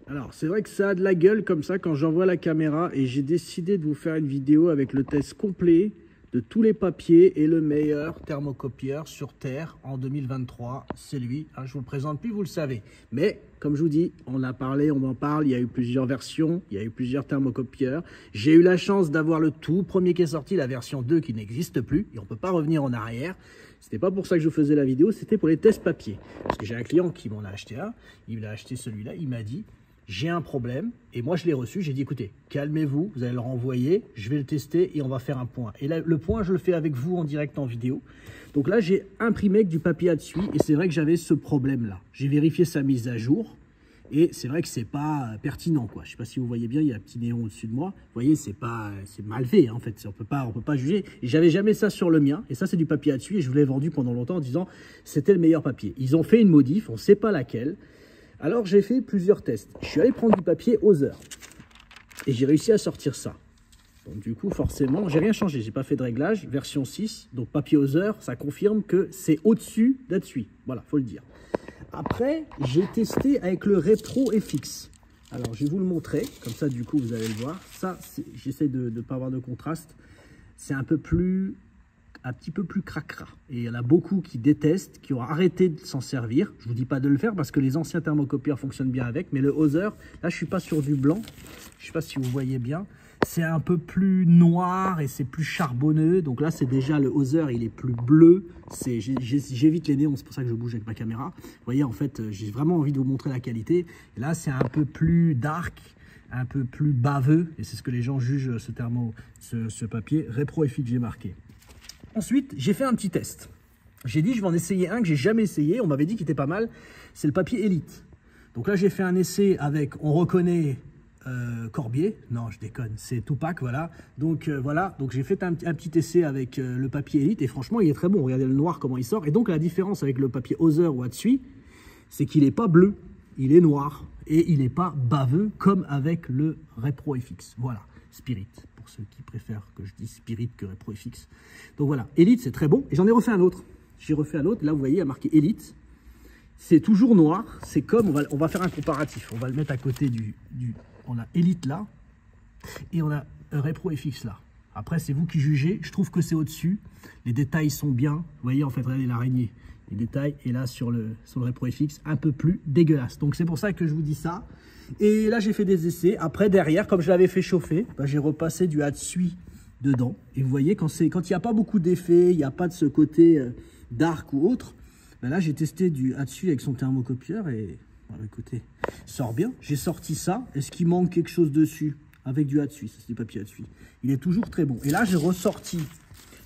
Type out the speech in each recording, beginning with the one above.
Alors, c'est vrai que ça a de la gueule comme ça quand j'envoie la caméra et j'ai décidé de vous faire une vidéo avec le test complet de tous les papiers et le meilleur thermocopieur sur Terre en 2023. C'est lui, hein, je vous le présente plus, vous le savez. Mais, comme je vous dis, on a parlé, on en parle, il y a eu plusieurs versions, il y a eu plusieurs thermocopieurs. J'ai eu la chance d'avoir le tout premier qui est sorti, la version 2 qui n'existe plus et on ne peut pas revenir en arrière. C'était pas pour ça que je faisais la vidéo, c'était pour les tests papier. Parce que j'ai un client qui m'en a acheté un, il a acheté celui-là, il m'a dit... J'ai un problème et moi je l'ai reçu, j'ai dit écoutez, calmez-vous, vous allez le renvoyer, je vais le tester et on va faire un point. Et là, le point, je le fais avec vous en direct en vidéo. Donc là, j'ai imprimé avec du papier à dessus et c'est vrai que j'avais ce problème-là. J'ai vérifié sa mise à jour et c'est vrai que c'est pas pertinent, quoi. Je sais pas si vous voyez bien, il y a un petit néon au-dessus de moi. Vous voyez, c'est mal fait, hein, en fait, on peut pas juger. Et j'avais jamais ça sur le mien et ça c'est du papier à dessus et je vous l'ai vendu pendant longtemps en disant c'était le meilleur papier. Ils ont fait une modif, on ne sait pas laquelle. Alors j'ai fait plusieurs tests. Je suis allé prendre du papier Hauser et j'ai réussi à sortir ça. Donc du coup forcément, j'ai rien changé, j'ai pas fait de réglage, version 6. Donc papier Hauser, ça confirme que c'est au-dessus d'Atsui. Voilà, faut le dire. Après, j'ai testé avec le Repro FX. Alors je vais vous le montrer, comme ça du coup vous allez le voir. Ça, j'essaie de ne pas avoir de contraste. C'est un petit peu plus cracra. Et il y en a beaucoup qui détestent, qui ont arrêté de s'en servir. Je ne vous dis pas de le faire parce que les anciens thermocopieurs fonctionnent bien avec. Mais le Hauser, là, je ne suis pas sur du blanc. Je ne sais pas si vous voyez bien. C'est un peu plus noir et c'est plus charbonneux. Donc là, c'est déjà le Hauser, il est plus bleu. J'évite les néons, c'est pour ça que je bouge avec ma caméra. Vous voyez, en fait, j'ai vraiment envie de vous montrer la qualité. Et là, c'est un peu plus dark, un peu plus baveux. Et c'est ce que les gens jugent ce papier. Repro FX, j'ai marqué. Ensuite, j'ai fait un petit test. J'ai dit, je vais en essayer un que j'ai jamais essayé. On m'avait dit qu'il était pas mal. C'est le papier Elite. Donc là, j'ai fait un essai avec, on reconnaît Corbier. Non, je déconne, c'est Tupac, voilà. Donc voilà, donc j'ai fait un petit essai avec le papier Elite. Et franchement, il est très bon. Regardez le noir, comment il sort. Et donc, la différence avec le papier Hauser ou Atsui, c'est qu'il n'est pas bleu, il est noir. Et il n'est pas baveux comme avec le Repro FX. Voilà, Spirit. Pour ceux qui préfèrent que je dise Spirit que Repro FX. Donc voilà, Elite c'est très bon. Et j'en ai refait un autre. J'ai refait un autre. Là vous voyez, il y a marqué Elite. C'est toujours noir. C'est comme, on va faire un comparatif. On va le mettre à côté on a Elite là. Et on a Repro FX là. Après c'est vous qui jugez. Je trouve que c'est au-dessus. Les détails sont bien. Vous voyez en fait, regardez l'araignée. Les détails. Et là sur le Repro FX, un peu plus dégueulasse. Donc c'est pour ça que je vous dis ça. Et là, j'ai fait des essais. Après, derrière, comme je l'avais fait chauffer, bah, j'ai repassé du Atsui dedans. Et vous voyez, quand il n'y a pas beaucoup d'effets, il n'y a pas de ce côté dark ou autre, bah là, j'ai testé du Atsui avec son thermocopieur et bah, écoutez, il sort bien. J'ai sorti ça. Est-ce qu'il manque quelque chose dessus avec du Atsui? Ça, c'est du papier Atsui. Il est toujours très bon. Et là, j'ai ressorti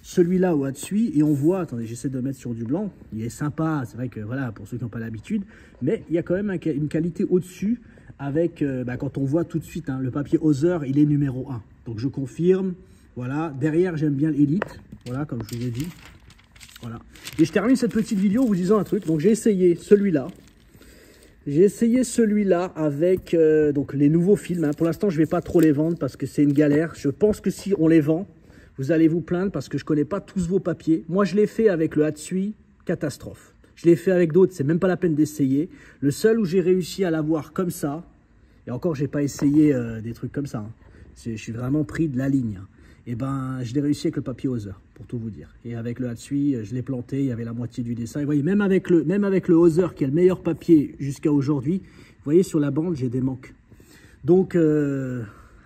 celui-là au Atsui et on voit, attendez, j'essaie de le mettre sur du blanc. Il est sympa, c'est vrai que voilà, pour ceux qui n'ont pas l'habitude, mais il y a quand même une qualité au-dessus. Avec, quand on voit tout de suite, hein, le papier Hauser, il est numéro 1. Donc je confirme, voilà. Derrière, j'aime bien l'Elite, voilà, comme je vous l'ai dit. Voilà. Et je termine cette petite vidéo en vous disant un truc. Donc j'ai essayé celui-là. J'ai essayé celui-là avec donc les nouveaux films. Hein. Pour l'instant, je ne vais pas trop les vendre parce que c'est une galère. Je pense que si on les vend, vous allez vous plaindre parce que je ne connais pas tous vos papiers. Moi, je l'ai fait avec le Atsui, catastrophe. Je l'ai fait avec d'autres, c'est même pas la peine d'essayer. Le seul où j'ai réussi à l'avoir comme ça, et encore, j'ai pas essayé des trucs comme ça. Hein. Je suis vraiment pris de la ligne. Hein. Et ben, je l'ai réussi avec le papier Hauser, pour tout vous dire. Et avec le Atsui, je l'ai planté, il y avait la moitié du dessin. Et vous voyez, même avec le Hauser, qui est le meilleur papier jusqu'à aujourd'hui, vous voyez, sur la bande, j'ai des manques. Donc,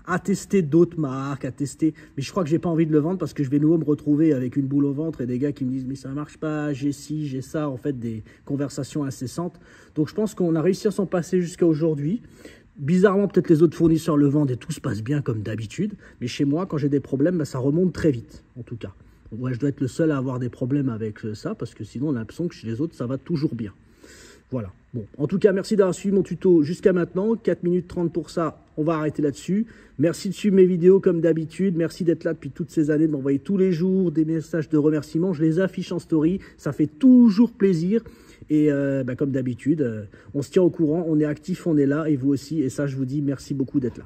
à tester d'autres marques, à tester. Mais je crois que j'ai pas envie de le vendre parce que je vais nouveau me retrouver avec une boule au ventre et des gars qui me disent mais ça marche pas, j'ai ci, j'ai ça, en fait des conversations incessantes. Donc je pense qu'on a réussi à s'en passer jusqu'à aujourd'hui. Bizarrement, peut-être les autres fournisseurs le vendent et tout se passe bien comme d'habitude. Mais chez moi, quand j'ai des problèmes, bah, ça remonte très vite, en tout cas. Donc, ouais, je dois être le seul à avoir des problèmes avec ça parce que sinon on a l'impression que chez les autres, ça va toujours bien. Voilà. Bon, en tout cas, merci d'avoir suivi mon tuto jusqu'à maintenant. 4 minutes 30 pour ça, on va arrêter là-dessus. Merci de suivre mes vidéos comme d'habitude. Merci d'être là depuis toutes ces années, de m'envoyer tous les jours des messages de remerciements. Je les affiche en story. Ça fait toujours plaisir. Et comme d'habitude, on se tient au courant. On est actif, on est là. Et vous aussi. Et ça, je vous dis merci beaucoup d'être là.